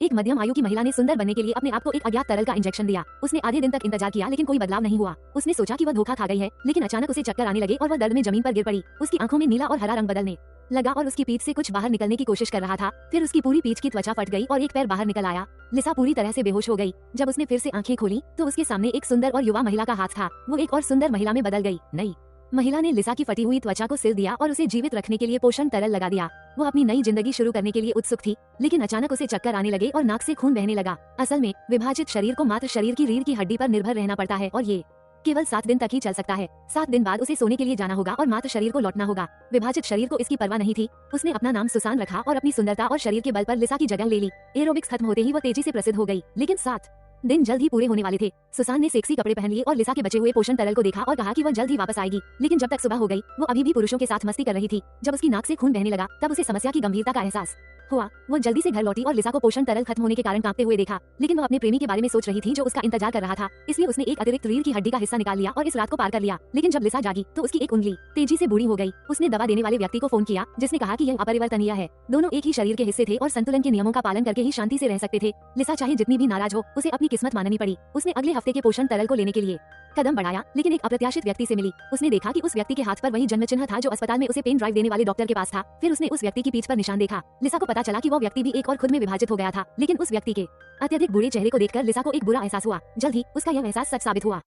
एक मध्यम आयु की महिला ने सुंदर बनने के लिए अपने आप को एक अज्ञात तरल का इंजेक्शन दिया। उसने आधे दिन तक इंतजार किया लेकिन कोई बदलाव नहीं हुआ। उसने सोचा कि वह धोखा खा गई है, लेकिन अचानक उसे चक्कर आने लगे और वह दर्द में जमीन पर गिर पड़ी। उसकी आंखों में नीला और हरा रंग बदलने लगा और उसकी पीठ से कुछ बाहर निकलने की कोशिश कर रहा था। फिर उसकी पूरी पीठ की त्वचा फट गई और एक पैर बाहर निकल आया। लिसा पूरी तरह से बेहोश हो गई। जब उसने फिर से आंखें खोली तो उसके सामने एक सुंदर और युवा महिला का हाथ था। वो एक और सुंदर महिला में बदल गई। नई महिला ने लिसा की फटी हुई त्वचा को सिल दिया और उसे जीवित रखने के लिए पोषण तरल लगा दिया। वो अपनी नई जिंदगी शुरू करने के लिए उत्सुक थी, लेकिन अचानक उसे चक्कर आने लगे और नाक से खून बहने लगा। असल में विभाजित शरीर को मात्र शरीर की रीढ़ की हड्डी पर निर्भर रहना पड़ता है और ये केवल 7 दिन तक ही चल सकता है। 7 दिन बाद उसे सोने के लिए जाना होगा और मात्र शरीर को लौटना होगा। विभाजित शरीर को इसकी परवाह नहीं थी। उसने अपना नाम सुसान रखा और अपनी सुंदरता और शरीर के बल पर लिसा की जगह ले ली। एरोबिक्स खत्म होते ही वो तेजी से प्रसिद्ध हो गई, लेकिन 7 दिन जल्द ही पूरे होने वाले थे। सुसान ने सेक्सी कपड़े पहन लिए और लिसा के बचे हुए पोषण तरल को देखा और कहा कि वह जल्द ही वापस आएगी। लेकिन जब तक सुबह हो गई वो अभी भी पुरुषों के साथ मस्ती कर रही थी। जब उसकी नाक से खून बहने लगा तब उसे समस्या की गंभीरता का एहसास हुआ। वो जल्दी से घर लौटी और लिसा को पोषण तरल खत्म होने के कारण कांपते हुए देखा, लेकिन वह अपने प्रेमी के बारे में सोच रही थी जो उसका इंतजार कर रहा था। इसलिए उसने एक अतिरिक्त रीढ़ की हड्डी का हिस्सा निकाल लिया और इस रात को पार कर लिया। लेकिन जब लिसा जागी तो उसकी एक उंगली तेजी से बूढ़ी हो गई। उसने दवा देने वाले व्यक्ति को फोन किया जिसने कहा कि यह अपरिवर्तनीय है। दोनों एक ही शरीर के हिस्से थे और संतुलन के नियमों का पालन करके ही शांति से रह सकते थे। लिसा चाहे जितनी भी नाराज हो, उसे अपनी किस्मत माननी पड़ी। उसने अगले हफ्ते के पोषण तरल को लेने के लिए कदम बढ़ाया, लेकिन एक अप्रत्याशित व्यक्ति से मिली। उसने देखा कि उस व्यक्ति के हाथ पर वही जन्म चिन्ह था जो अस्पताल में उसे पेन ड्राइव देने वाले डॉक्टर के पास था। फिर उसने उस व्यक्ति की पीठ पर निशान देखा। लिसा को पता चला कि वो व्यक्ति भी एक और खुद में विभाजित हो गया था, लेकिन उस व्यक्ति के अत्यधिक बुरे चेहरे को देखकर लिसा को एक बुरा एहसास हुआ। जल्द ही उसका यह एहसास सच साबित हुआ।